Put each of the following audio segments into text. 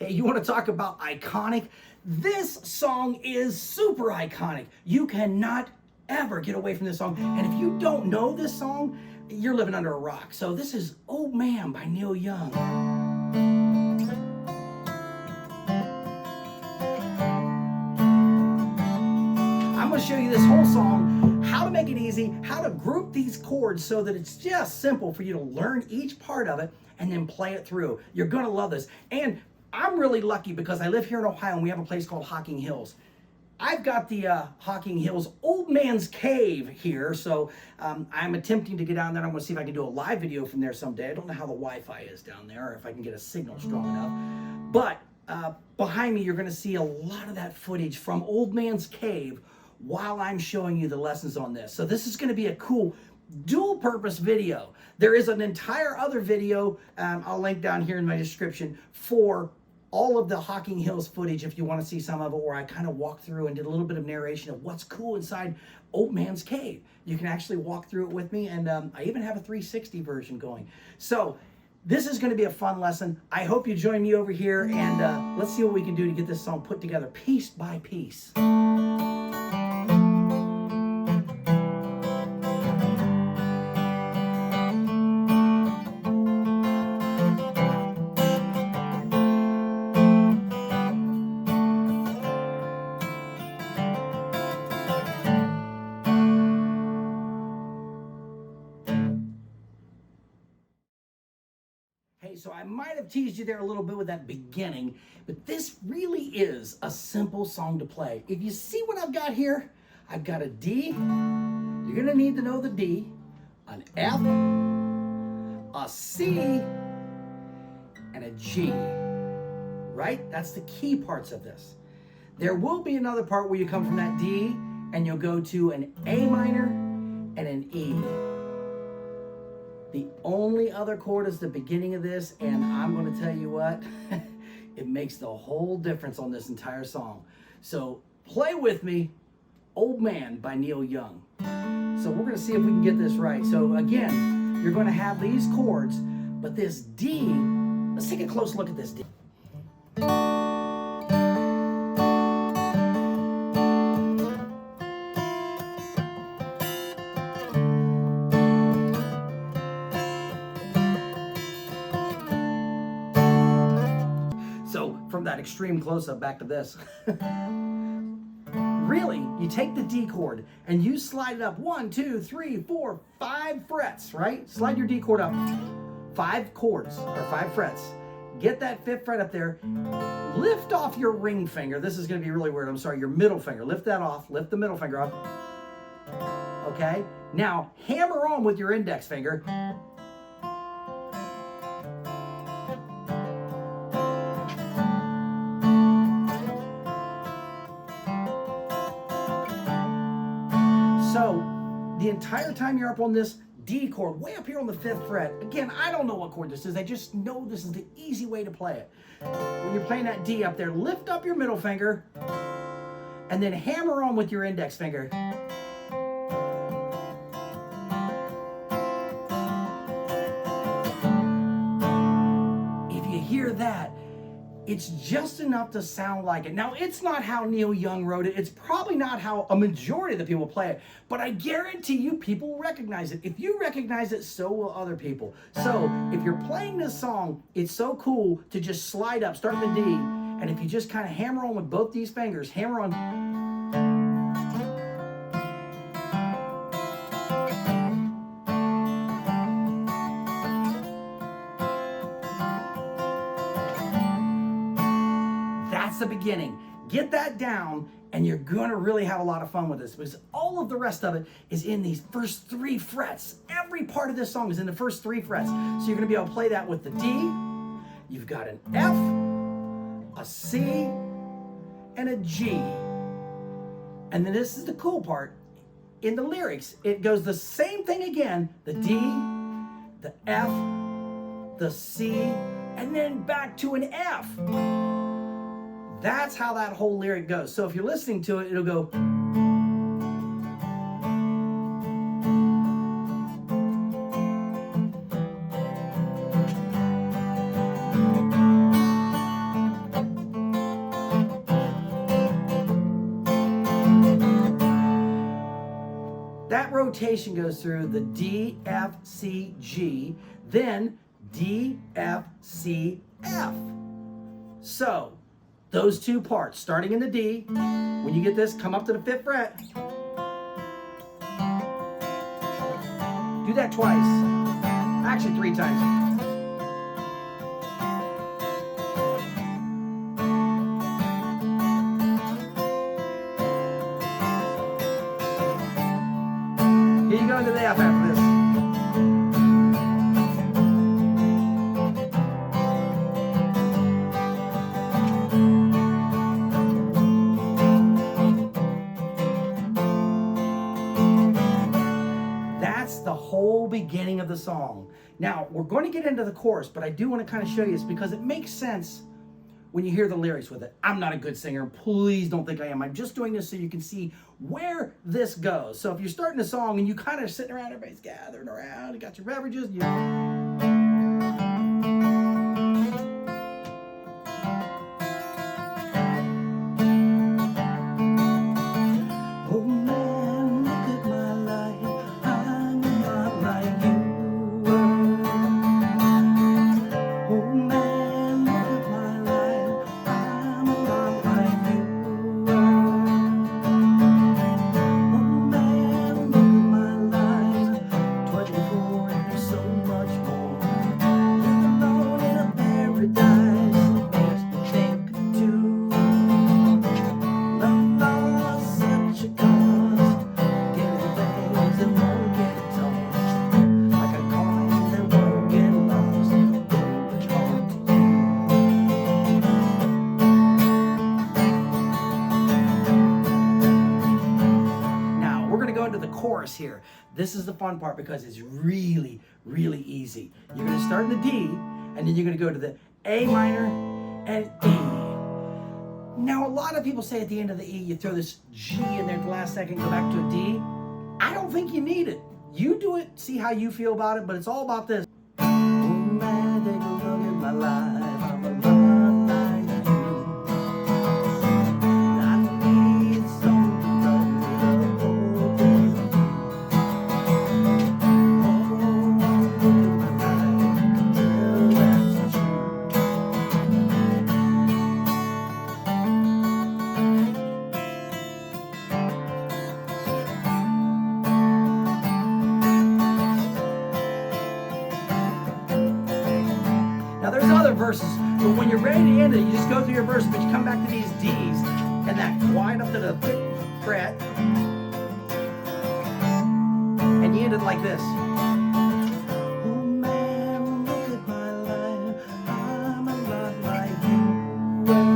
Hey, you want to talk about iconic? This song is super iconic. You cannot ever get away from this song. And if you don't know this song, you're living under a rock. So this is Old Man by Neil Young. I'm going to show you this whole song, how to make it easy, how to group these chords so that it's just simple for you to learn each part of it and then play it through. You're going to love this. And I'm really lucky because I live here in Ohio and we have a place called Hocking Hills. I've got the Hocking Hills Old Man's Cave here, so I'm attempting to get down there. I'm going to see if I can do a live video from there someday. I don't know how the Wi-Fi is down there or if I can get a signal strong enough. But behind me, you're going to see a lot of that footage from Old Man's Cave while I'm showing you the lessons on this. So this is going to be a cool dual-purpose video. There is an entire other video, I'll link down here in my description, for all of the Hocking Hills footage if you want to see some of it, where I kind of walked through and did a little bit of narration of what's cool inside Old Man's Cave. You can actually walk through it with me, and I even have a 360 version going. So this is going to be a fun lesson. I hope you join me over here, and let's see what we can do to get this song put together piece by piece. Hey, so I might have teased you there a little bit with that beginning, but this really is a simple song to play. If you see what I've got here, I've got a D. You're going to need to know the D, an F, a C, and a G, right? That's the key parts of this. There will be another part where you come from that D and you'll go to an A minor and an E. The only other chord is the beginning of this, and I'm going to tell you what, it makes the whole difference on this entire song. So play with me, Old Man by Neil Young. So we're going to see if we can get this right. So again, you're going to have these chords, but this D, let's take a close look at this D. From that extreme close-up back to this. Really, you take the D chord and you slide it up 1, 2, 3, 4, 5 frets, right? Slide your D chord up 5 chords or 5 frets. Get that 5th fret up there. Lift off your ring finger. This is going to be really weird. I'm sorry, your middle finger. Lift that off. Lift the middle finger up. Okay? Now, hammer on with your index finger. So the entire time you're up on this D chord, way up here on the 5th fret, again, I don't know what chord this is. I just know this is the easy way to play it. When you're playing that D up there, lift up your middle finger and then hammer on with your index finger. If you hear that, it's just enough to sound like it. Now, it's not how Neil Young wrote it. It's probably not how a majority of the people play it. But I guarantee you, people will recognize it. If you recognize it, so will other people. So, if you're playing this song, it's so cool to just slide up, start in the D, and if you just kind of hammer on with both these fingers, hammer on. The beginning. Get that down and you're going to really have a lot of fun with this, because all of the rest of it is in these first 3 frets. Every part of this song is in the first 3 frets. So you're going to be able to play that with the D. You've got an F, a C, and a G. And then this is the cool part. In the lyrics, it goes the same thing again. The D, the F, the C, and then back to an F. That's how that whole lyric goes. So if you're listening to it, it'll go. rotation goes through the D, F, C, G, then D, F, C, F. So, those two parts, starting in the D, when you get this, come up to the 5th fret. Do that twice. Actually, 3 times. Here you go to the F after this. That's the whole beginning of the song. Now, we're going to get into the chorus, but I do want to kind of show you this because it makes sense when you hear the lyrics with it. I'm not a good singer. Please don't think I am. I'm just doing this so you can see where this goes. So if you're starting a song and you kind of sitting around, everybody's gathering around, you got your beverages, you chorus here. This is the fun part because it's really, really easy. You're going to start in the D, and then you're going to go to the A minor and E. Now, a lot of people say at the end of the E, you throw this G in there at the last second, go back to a D. I don't think you need it. You do it, see how you feel about it, but it's all about this. Oh man, take a look at my life. I'm a lot like you. I need something to hold it. Now there's other verses, but when you're ready to end it, you just go through your verse, but you come back to these D's, and that wind up to the 5th fret, and you end it like this. Oh man, look at my life, I'm a lot like you were.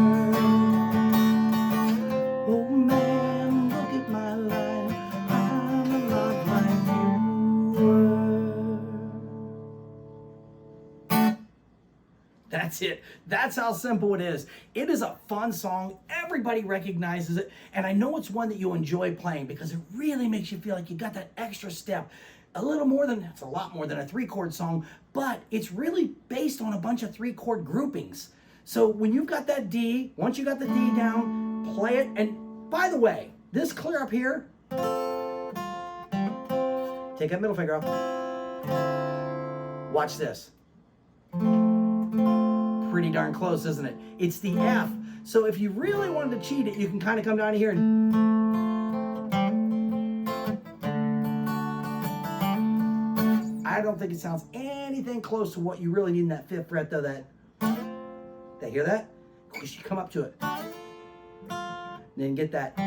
Oh man, look at my life, I'm a lot like you were. That's it. That's how simple it is. It is a fun song. Everybody recognizes it. And I know it's one that you enjoy playing because it really makes you feel like you got that extra step. A little more than, it's a lot more than a 3-chord song, but it's really based on a bunch of 3-chord groupings. So when you've got that D, once you got the D down, play it. And by the way, this clear up here, take that middle finger off. Watch this. Pretty darn close, isn't it? It's the F. So if you really wanted to cheat it, you can kind of come down here and I don't think it sounds anything close to what you really need in that 5th fret, though. That hear that? Of course, you come up to it. Then get that.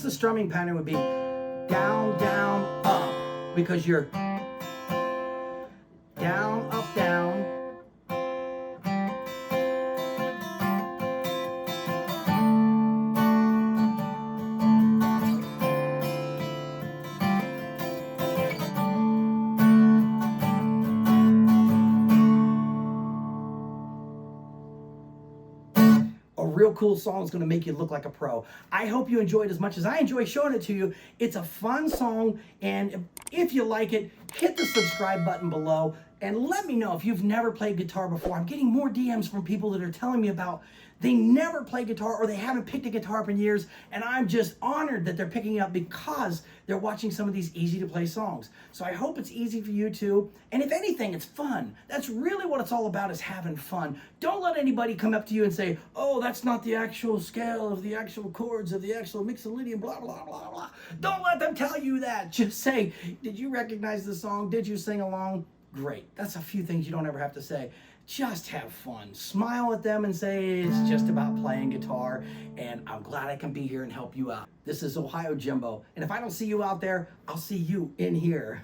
The strumming pattern would be down, down, up, because you're down, up, down. Real cool song is going to make you look like a pro. I hope you enjoyed as much as I enjoy showing it to you. It's a fun song, and if you like it, hit the subscribe button below. And let me know if you've never played guitar before. I'm getting more DMs from people that are telling me about they never play guitar or they haven't picked a guitar up in years, and I'm just honored that they're picking it up because they're watching some of these easy to play songs. So I hope it's easy for you too, and if anything, it's fun. That's really what it's all about, is having fun. Don't let anybody come up to you and say, oh, that's not the actual scale of the actual chords of the actual mixolydian, blah, blah, blah, blah. Don't let them tell you that. Just say, did you recognize the song? Did you sing along? Great. That's a few things you don't ever have to say. Just have fun. Smile at them and say it's just about playing guitar, and I'm glad I can be here and help you out. This is OhioJimbo, and if I don't see you out there, I'll see you in here.